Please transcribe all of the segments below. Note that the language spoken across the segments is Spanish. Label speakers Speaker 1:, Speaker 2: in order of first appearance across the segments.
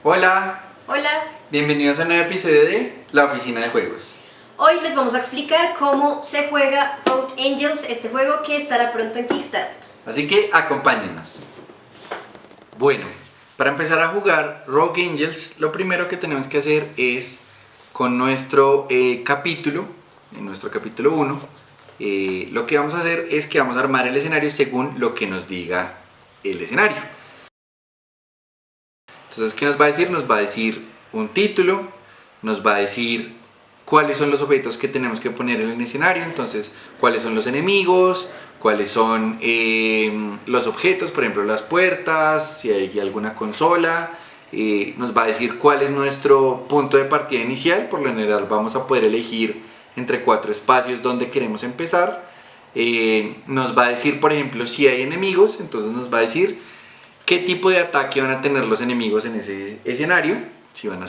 Speaker 1: Hola,
Speaker 2: Hola,
Speaker 1: bienvenidos a un nuevo episodio de La Oficina de Juegos.
Speaker 2: hoy les vamos a explicar cómo se juega Rogue Angels, este juego que estará pronto en Kickstarter.
Speaker 1: Así que acompáñenos. Bueno, para empezar a jugar Rogue Angels, lo primero que tenemos que hacer es con nuestro capítulo, en nuestro capítulo 1, lo que vamos a hacer es que vamos a armar el escenario según lo que nos diga el escenario. Entonces, ¿qué nos va a decir? Nos va a decir un título, nos va a decir cuáles son los objetos que tenemos que poner en el escenario, entonces cuáles son los enemigos, cuáles son los objetos, por ejemplo las puertas, si hay alguna consola, nos va a decir cuál es nuestro punto de partida inicial. Por lo general vamos a poder elegir entre 4 espacios donde queremos empezar. Nos va a decir, por ejemplo, si hay enemigos, entonces nos va a decir qué tipo de ataque van a tener los enemigos en ese escenario, si van a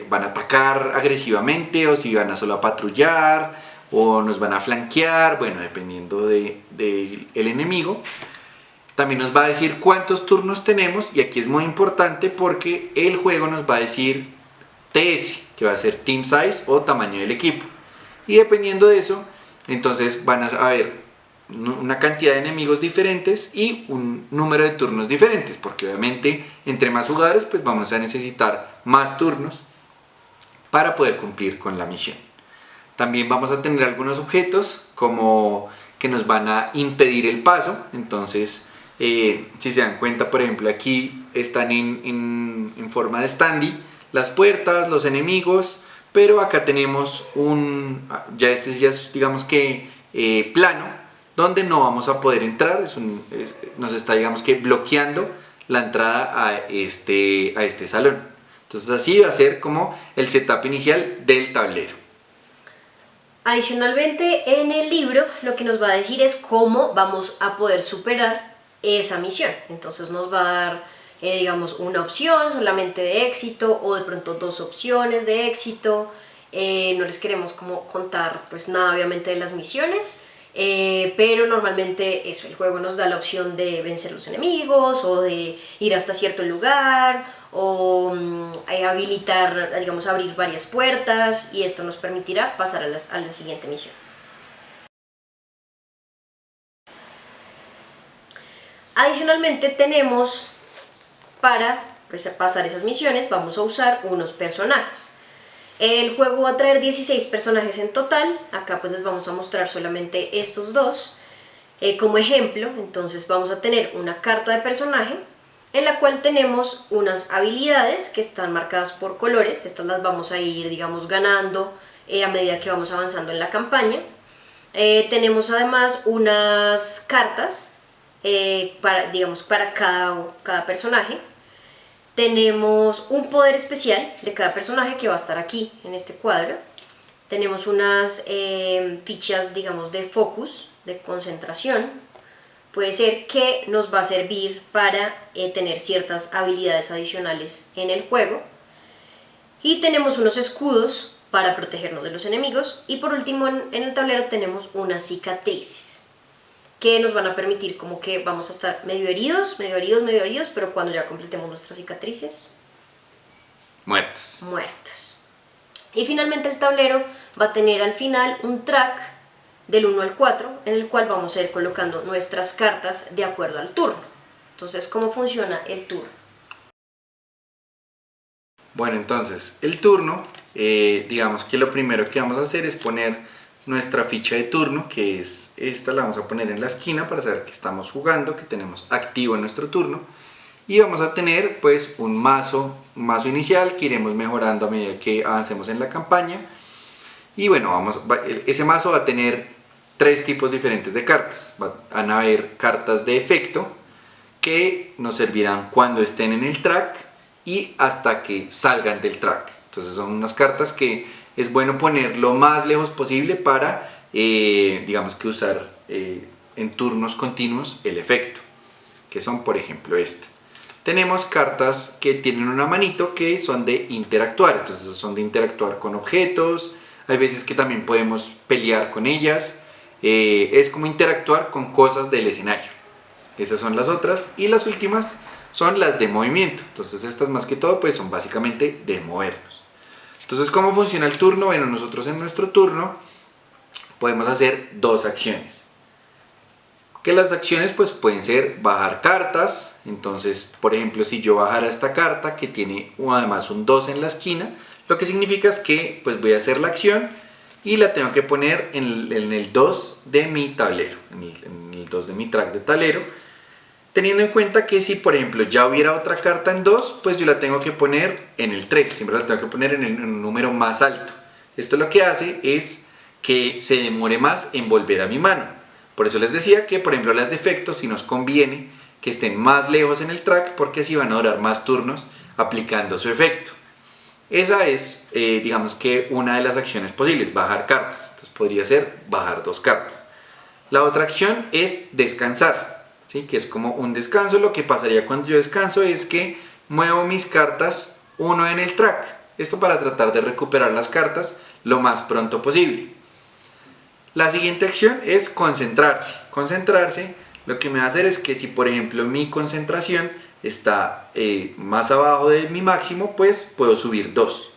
Speaker 1: van a atacar agresivamente o si van a solo a patrullar o nos van a flanquear, bueno, dependiendo del enemigo. También nos va a decir cuántos turnos tenemos, y aquí es muy importante porque el juego nos va a decir TS, que va a ser Team Size o tamaño del equipo, y dependiendo de eso, entonces van a haber una cantidad de enemigos diferentes y un número de turnos diferentes, porque obviamente entre más jugadores pues vamos a necesitar más turnos para poder cumplir con la misión. También vamos a tener algunos objetos como que nos van a impedir el paso. Entonces si se dan cuenta, por ejemplo, aquí están en forma de standee las puertas, los enemigos, pero acá tenemos ya es digamos que plano, donde no vamos a poder entrar. Nos está, digamos que, bloqueando la entrada a este salón. Entonces así va a ser como el setup inicial del tablero.
Speaker 2: Adicionalmente, en el libro lo que nos va a decir es cómo vamos a poder superar esa misión. Entonces nos va a dar, digamos, una opción solamente de éxito o de pronto 2 opciones de éxito. No les queremos como contar pues nada obviamente de las misiones. Pero normalmente eso, el juego nos da la opción de vencer los enemigos o de ir hasta cierto lugar o habilitar, digamos, abrir varias puertas, y esto nos permitirá pasar a la siguiente misión. Adicionalmente tenemos, para pues, pasar esas misiones, vamos a usar unos personajes. El juego va a traer 16 personajes en total. Acá pues les vamos a mostrar solamente estos dos como ejemplo. Entonces vamos a tener una carta de personaje en la cual tenemos unas habilidades que están marcadas por colores. Estas las vamos a ir, digamos, ganando a medida que vamos avanzando en la campaña. Tenemos además unas cartas para cada personaje. Tenemos un poder especial de cada personaje que va a estar aquí en este cuadro. Tenemos unas fichas, digamos, de focus, de concentración. Puede ser que nos va a servir para tener ciertas habilidades adicionales en el juego. Y tenemos unos escudos para protegernos de los enemigos. Y por último, en el tablero tenemos unas cicatrices que nos van a permitir como que vamos a estar medio heridos, pero cuando ya completemos nuestras cicatrices,
Speaker 1: Muertos.
Speaker 2: Y finalmente el tablero va a tener al final un track del 1 al 4 en el cual vamos a ir colocando nuestras cartas de acuerdo al turno. Entonces, ¿cómo funciona el turno?
Speaker 1: Bueno, entonces el turno, digamos que lo primero que vamos a hacer es poner nuestra ficha de turno, que es esta. La vamos a poner en la esquina para saber que estamos jugando, que tenemos activo en nuestro turno, y vamos a tener pues un mazo inicial que iremos mejorando a medida que avancemos en la campaña. Y bueno, ese mazo va a tener 3 tipos diferentes de cartas. Van a haber cartas de efecto que nos servirán cuando estén en el track y hasta que salgan del track. Entonces son unas cartas que es bueno poner lo más lejos posible para, digamos que usar en turnos continuos el efecto, que son por ejemplo esta. Tenemos cartas que tienen una manito que son de interactuar, entonces son de interactuar con objetos. Hay veces que también podemos pelear con ellas, es como interactuar con cosas del escenario. Esas son las otras, y las últimas son las de movimiento. Entonces estas más que todo pues son básicamente de movernos. Entonces, ¿cómo funciona el turno? Bueno, nosotros en nuestro turno podemos hacer dos acciones. Que las acciones pues pueden ser bajar cartas. Entonces, por ejemplo, si yo bajara esta carta que tiene además un 2 en la esquina, lo que significa es que pues voy a hacer la acción y la tengo que poner en el 2 de mi tablero, en el 2 de mi track de tablero, teniendo en cuenta que si por ejemplo ya hubiera otra carta en 2, pues yo la tengo que poner en el 3, siempre la tengo que poner en un número más alto. Esto lo que hace es que se demore más en volver a mi mano. Por eso les decía que, por ejemplo, las de efectos sí nos conviene que estén más lejos en el track, porque así van a durar más turnos aplicando su efecto. Esa es, digamos que una de las acciones posibles, bajar cartas. Entonces podría ser bajar 2 cartas. La otra acción es descansar, ¿sí? Que es como un descanso. Lo que pasaría cuando yo descanso es que muevo mis cartas uno en el track. Esto para tratar de recuperar las cartas lo más pronto posible. La siguiente acción es concentrarse. Concentrarse lo que me va a hacer es que si por ejemplo mi concentración está más abajo de mi máximo, pues puedo subir 2.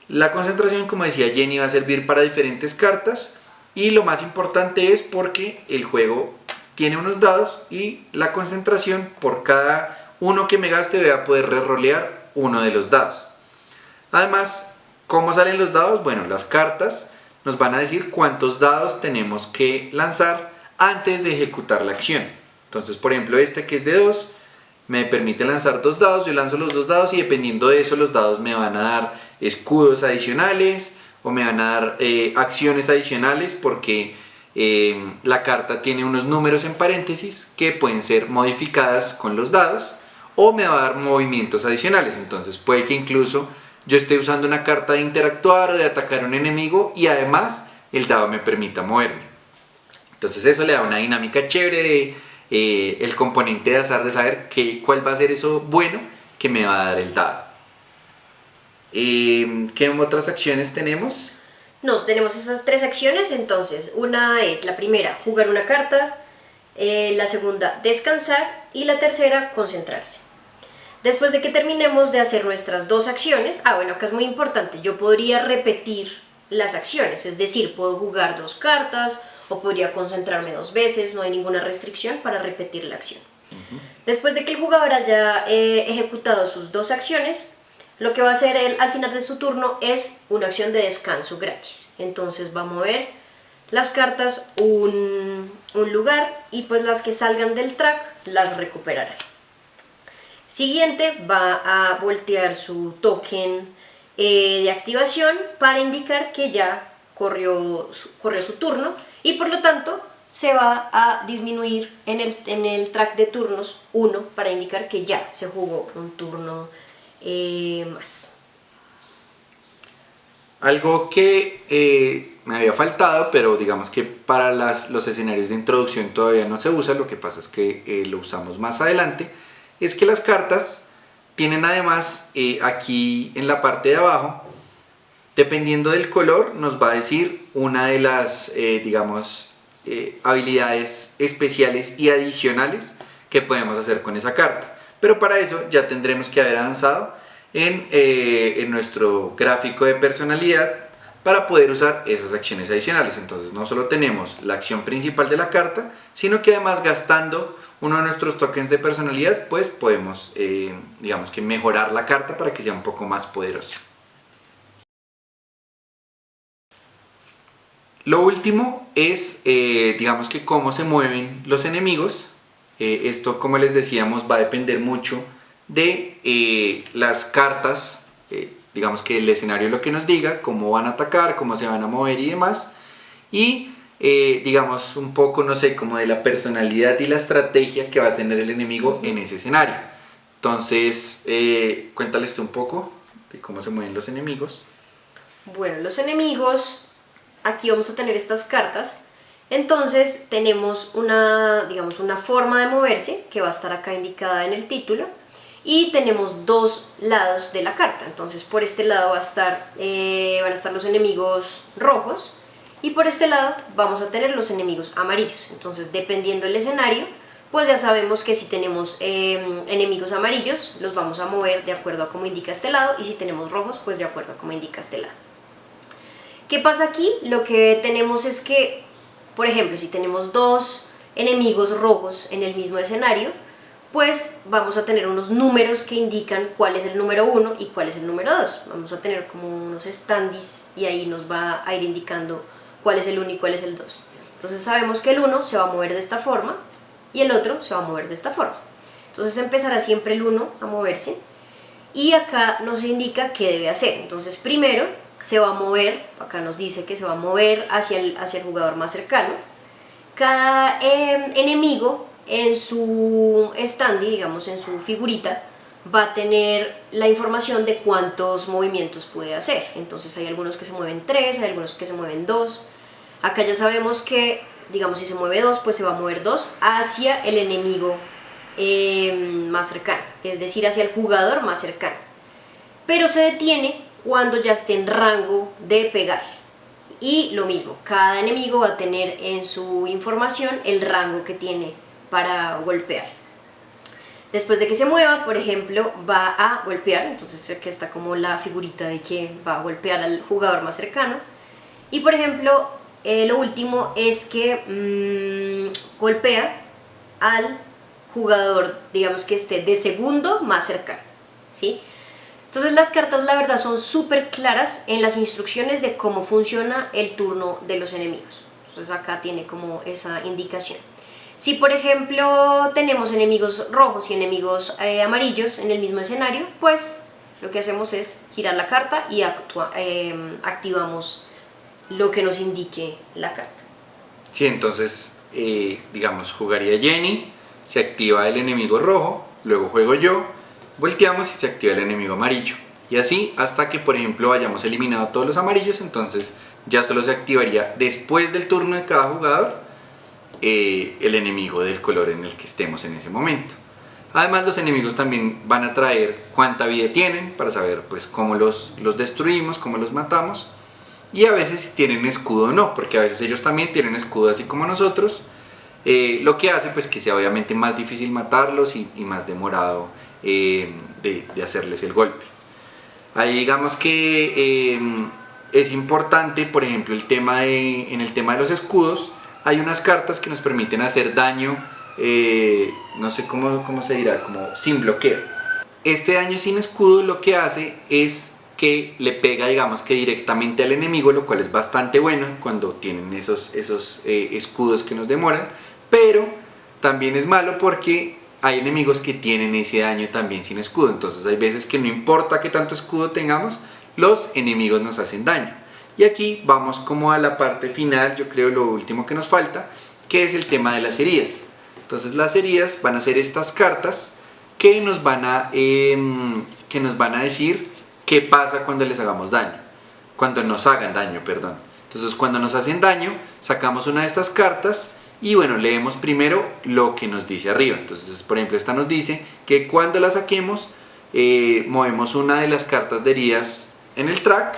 Speaker 1: La concentración, como decía Jenny, va a servir para diferentes cartas y lo más importante es porque el juego tiene unos dados y la concentración por cada uno que me gaste voy a poder re-rolear uno de los dados. Además, ¿cómo salen los dados? Bueno, las cartas nos van a decir cuántos dados tenemos que lanzar antes de ejecutar la acción. Entonces, por ejemplo, este que es de 2 me permite lanzar 2 dados, yo lanzo los 2 dados y dependiendo de eso los dados me van a dar escudos adicionales o me van a dar acciones adicionales porque la carta tiene unos números en paréntesis que pueden ser modificadas con los dados o me va a dar movimientos adicionales. Entonces puede que incluso yo esté usando una carta de interactuar o de atacar a un enemigo y además el dado me permita moverme. Entonces eso le da una dinámica chévere de el componente de azar de saber cuál va a ser eso bueno que me va a dar el dado. ¿Qué otras acciones tenemos?
Speaker 2: Tenemos esas 3 acciones, entonces una es la primera, jugar una carta, la segunda, descansar y la tercera, concentrarse. Después de que terminemos de hacer nuestras 2 acciones, bueno, acá es muy importante, yo podría repetir las acciones, es decir, puedo jugar 2 cartas o podría concentrarme 2 veces, no hay ninguna restricción para repetir la acción. Después de que el jugador haya ejecutado sus 2 acciones, lo que va a hacer él al final de su turno es una acción de descanso gratis. Entonces va a mover las cartas un lugar y pues las que salgan del track las recuperará. Siguiente, va a voltear su token de activación para indicar que ya corrió su turno y por lo tanto se va a disminuir en el track de turnos 1 para indicar que ya se jugó un turno más.
Speaker 1: Algo que me había faltado, pero digamos que para los escenarios de introducción todavía no se usa, lo que pasa es que lo usamos más adelante, es que las cartas tienen además aquí en la parte de abajo, dependiendo del color, nos va a decir una de las, habilidades especiales y adicionales que podemos hacer con esa carta. Pero para eso ya tendremos que haber avanzado en nuestro gráfico de personalidad para poder usar esas acciones adicionales. Entonces no solo tenemos la acción principal de la carta, sino que además gastando uno de nuestros tokens de personalidad, pues podemos, digamos que mejorar la carta para que sea un poco más poderosa. Lo último es, digamos que cómo se mueven los enemigos. Esto, como les decíamos, va a depender mucho de las cartas, digamos que el escenario lo que nos diga, cómo van a atacar, cómo se van a mover y demás. Y digamos un poco, no sé, como de la personalidad y la estrategia que va a tener el enemigo en ese escenario. Entonces, cuéntales tú un poco de cómo se mueven los enemigos.
Speaker 2: Bueno, los enemigos, aquí vamos a tener estas cartas. Entonces tenemos una forma de moverse que va a estar acá indicada en el título y tenemos 2 lados de la carta. Entonces por este lado van a estar los enemigos rojos y por este lado vamos a tener los enemigos amarillos. Entonces dependiendo del escenario pues ya sabemos que si tenemos enemigos amarillos, los vamos a mover de acuerdo a cómo indica este lado, y si tenemos rojos, pues de acuerdo a cómo indica este lado. ¿Qué pasa aquí? Lo que tenemos es que, por ejemplo, si tenemos dos enemigos rojos en el mismo escenario, pues vamos a tener unos números que indican cuál es el número 1 y cuál es el número 2. Vamos a tener como unos standees y ahí nos va a ir indicando cuál es el 1 y cuál es el 2. Entonces sabemos que el 1 se va a mover de esta forma y el otro se va a mover de esta forma. Entonces empezará siempre el 1 a moverse y acá nos indica qué debe hacer. Entonces primero se va a mover, acá nos dice que se va a mover hacia el jugador más cercano. Cada enemigo en su standee, digamos en su figurita, va a tener la información de cuántos movimientos puede hacer. Entonces hay algunos que se mueven 3, hay algunos que se mueven 2. Acá ya sabemos que, digamos, si se mueve 2, pues se va a mover 2 hacia el enemigo más cercano, es decir, hacia el jugador más cercano. Pero se detiene cuando ya esté en rango de pegarle. Y lo mismo, cada enemigo va a tener en su información el rango que tiene para golpear. Después de que se mueva, por ejemplo, va a golpear, entonces aquí está como la figurita de que va a golpear al jugador más cercano. Y por ejemplo, lo último es que golpea al jugador, digamos que esté de segundo más cercano, ¿sí? Entonces las cartas, la verdad, son súper claras en las instrucciones de cómo funciona el turno de los enemigos. Entonces acá tiene como esa indicación. Si por ejemplo tenemos enemigos rojos y enemigos amarillos en el mismo escenario, pues lo que hacemos es girar la carta y activamos lo que nos indique la carta.
Speaker 1: Sí, entonces, digamos, jugaría Jenny, se activa el enemigo rojo, luego juego yo, volteamos y se activa el enemigo amarillo. Y así hasta que, por ejemplo, hayamos eliminado todos los amarillos, entonces ya solo se activaría después del turno de cada jugador el enemigo del color en el que estemos en ese momento. Además, los enemigos también van a traer cuánta vida tienen para saber pues cómo los destruimos, cómo los matamos, y a veces si tienen escudo o no, porque a veces ellos también tienen escudo así como nosotros, lo que hace pues que sea obviamente más difícil matarlos y más demorado de hacerles el golpe. Ahí digamos que es importante, por ejemplo, en el tema de los escudos, hay unas cartas que nos permiten hacer daño, no sé cómo se dirá, como sin bloqueo. Este daño sin escudo lo que hace es que le pega, digamos que directamente al enemigo, lo cual es bastante bueno cuando tienen esos escudos que nos demoran, pero también es malo porque hay enemigos que tienen ese daño también sin escudo. Entonces hay veces que no importa qué tanto escudo tengamos, los enemigos nos hacen daño. Y aquí vamos como a la parte final, yo creo lo último que nos falta, que es el tema de las heridas. Entonces las heridas van a ser estas cartas que nos van a decir qué pasa cuando les hagamos daño, cuando nos hagan daño, perdón. Entonces cuando nos hacen daño, sacamos una de estas cartas y bueno, leemos primero lo que nos dice arriba. Entonces, por ejemplo, esta nos dice que cuando la saquemos, movemos una de las cartas de heridas en el track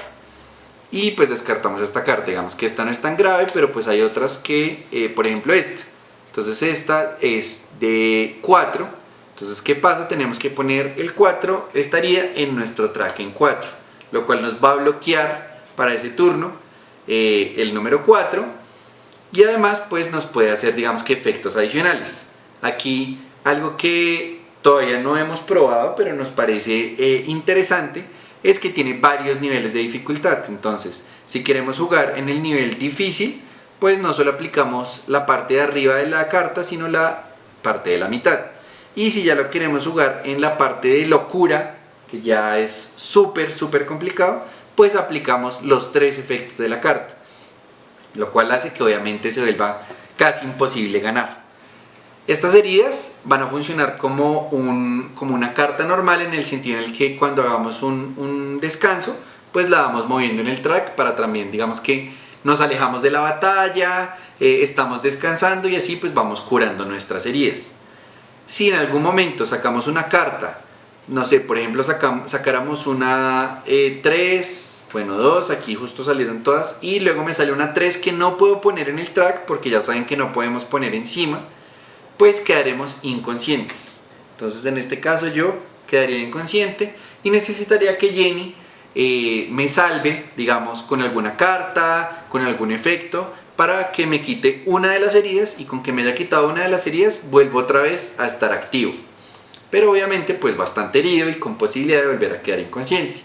Speaker 1: y pues descartamos esta carta. Digamos que esta no es tan grave, pero pues hay otras que, por ejemplo esta. Entonces esta es de 4. Entonces, ¿qué pasa? Tenemos que poner el 4, estaría en nuestro track en 4, lo cual nos va a bloquear para ese turno el número 4. Y además pues nos puede hacer, digamos que efectos adicionales. Aquí algo que todavía no hemos probado, pero nos parece interesante, es que tiene varios niveles de dificultad. Entonces, si queremos jugar en el nivel difícil, pues no solo aplicamos la parte de arriba de la carta, sino la parte de la mitad. Y si ya lo queremos jugar en la parte de locura, que ya es súper complicado, pues aplicamos los 3 efectos de la carta, lo cual hace que obviamente se vuelva casi imposible ganar. Estas heridas van a funcionar como una carta normal, en el sentido en el que cuando hagamos un descanso, pues la vamos moviendo en el track para también, digamos que nos alejamos de la batalla, estamos descansando y así pues vamos curando nuestras heridas. Si en algún momento sacamos una carta, no sé, por ejemplo sacáramos una 3, bueno 2, aquí justo salieron todas, y luego me sale una 3 que no puedo poner en el track porque ya saben que no podemos poner encima, pues quedaremos inconscientes. Entonces en este caso yo quedaría inconsciente y necesitaría que Jenny me salve, digamos, con alguna carta, con algún efecto, para que me quite una de las heridas, y con que me haya quitado una de las heridas vuelvo otra vez a estar activo. Pero obviamente pues bastante herido y con posibilidad de volver a quedar inconsciente.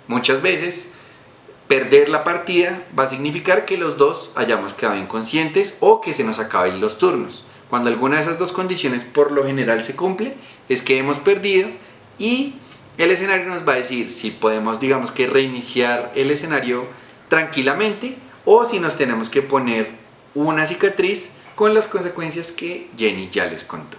Speaker 1: Muchas veces perder la partida va a significar que los dos hayamos quedado inconscientes o que se nos acaben los turnos. Cuando alguna de esas dos condiciones por lo general se cumple, es que hemos perdido, y el escenario nos va a decir si podemos, digamos, que reiniciar el escenario tranquilamente, o si nos tenemos que poner una cicatriz con las consecuencias que Jenny ya les contó.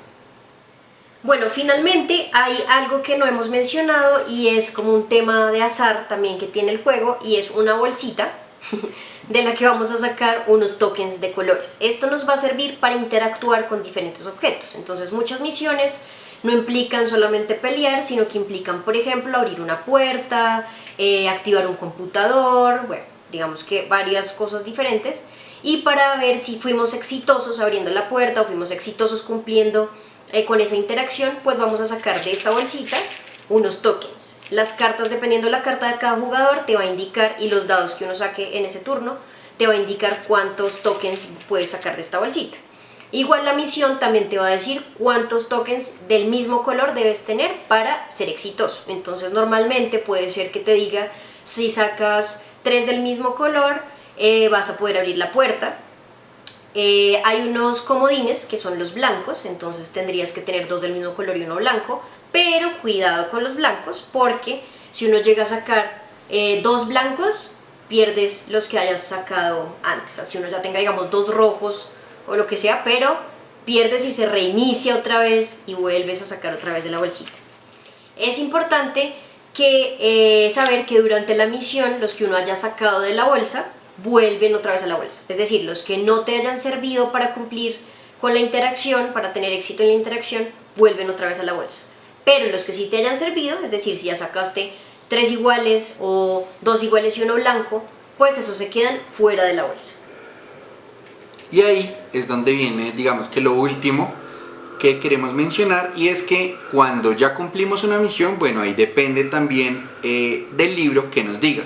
Speaker 2: Bueno, finalmente hay algo que no hemos mencionado y es como un tema de azar también que tiene el juego, y es una bolsita de la que vamos a sacar unos tokens de colores. Esto nos va a servir para interactuar con diferentes objetos. Entonces muchas misiones no implican solamente pelear, sino que implican, por ejemplo, abrir una puerta, activar un computador, bueno, digamos que varias cosas diferentes. Y para ver si fuimos exitosos abriendo la puerta o fuimos exitosos cumpliendo con esa interacción, pues vamos a sacar de esta bolsita unos tokens. Las cartas, dependiendo de la carta de cada jugador, te va a indicar, y los dados que uno saque en ese turno, te va a indicar cuántos tokens puedes sacar de esta bolsita. Igual la misión también te va a decir cuántos tokens del mismo color debes tener para ser exitoso. Entonces normalmente puede ser que te diga, si sacas 3 del mismo color, vas a poder abrir la puerta. Hay unos comodines que son los blancos, entonces tendrías que tener 2 del mismo color y uno blanco, pero cuidado con los blancos, porque si uno llega a sacar 2 blancos, pierdes los que hayas sacado antes. Así uno ya tenga, digamos, 2 rojos o lo que sea, pero pierdes y se reinicia otra vez y vuelves a sacar otra vez de la bolsita. Es importante que saber que durante la misión los que uno haya sacado de la bolsa vuelven otra vez a la bolsa, es decir, los que no te hayan servido para cumplir con la interacción, para tener éxito en la interacción, vuelven otra vez a la bolsa. Pero los que sí te hayan servido, es decir, si ya sacaste 3 iguales o 2 iguales y uno blanco, pues esos se quedan fuera de la bolsa.
Speaker 1: Y ahí es donde viene, digamos, que lo último que queremos mencionar, y es que cuando ya cumplimos una misión, bueno, ahí depende también del libro que nos diga.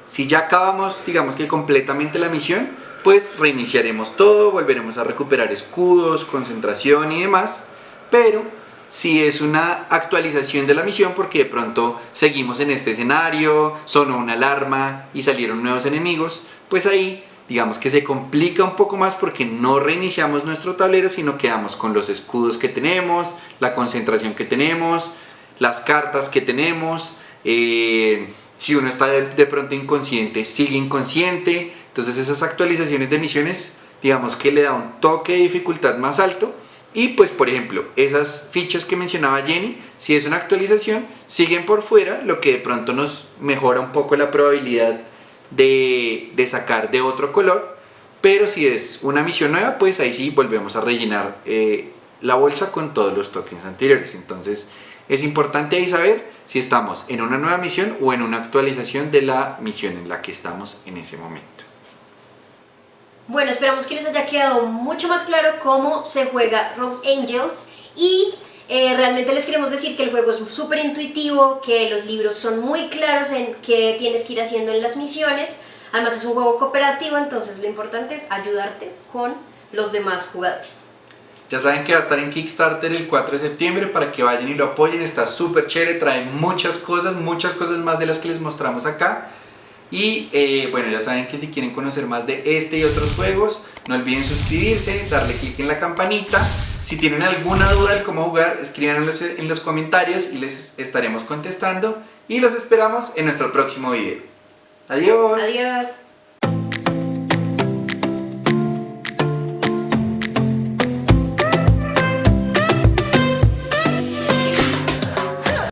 Speaker 1: Si ya acabamos, digamos, que completamente la misión, pues reiniciaremos todo, volveremos a recuperar escudos, concentración y demás. Pero si es una actualización de la misión, porque de pronto seguimos en este escenario, sonó una alarma y salieron nuevos enemigos, pues ahí digamos que se complica un poco más, porque no reiniciamos nuestro tablero, sino quedamos con los escudos que tenemos, la concentración que tenemos, las cartas que tenemos. Si uno está de pronto inconsciente, sigue inconsciente. Entonces esas actualizaciones de misiones, digamos que le da un toque de dificultad más alto. Y pues, por ejemplo, esas fichas que mencionaba Jenny, si es una actualización, siguen por fuera, lo que de pronto nos mejora un poco la probabilidad de sacar de otro color. Pero si es una misión nueva, pues ahí sí volvemos a rellenar la bolsa con todos los tokens anteriores. Entonces es importante ahí saber si estamos en una nueva misión o en una actualización de la misión en la que estamos en ese momento.
Speaker 2: Bueno, esperamos que les haya quedado mucho más claro cómo se juega Rogue Angels, y realmente les queremos decir que el juego es súper intuitivo, que los libros son muy claros en qué tienes que ir haciendo en las misiones. Además es un juego cooperativo, entonces lo importante es ayudarte con los demás jugadores.
Speaker 1: Ya saben que va a estar en Kickstarter el 4 de septiembre para que vayan y lo apoyen. Está súper chévere, trae muchas cosas más de las que les mostramos acá. Y bueno, ya saben que si quieren conocer más de este y otros juegos, no olviden suscribirse, darle clic en la campanita. Si tienen alguna duda de cómo jugar, escríbanlo en los comentarios y les estaremos contestando. Y los esperamos en nuestro próximo video. Adiós.
Speaker 2: Adiós.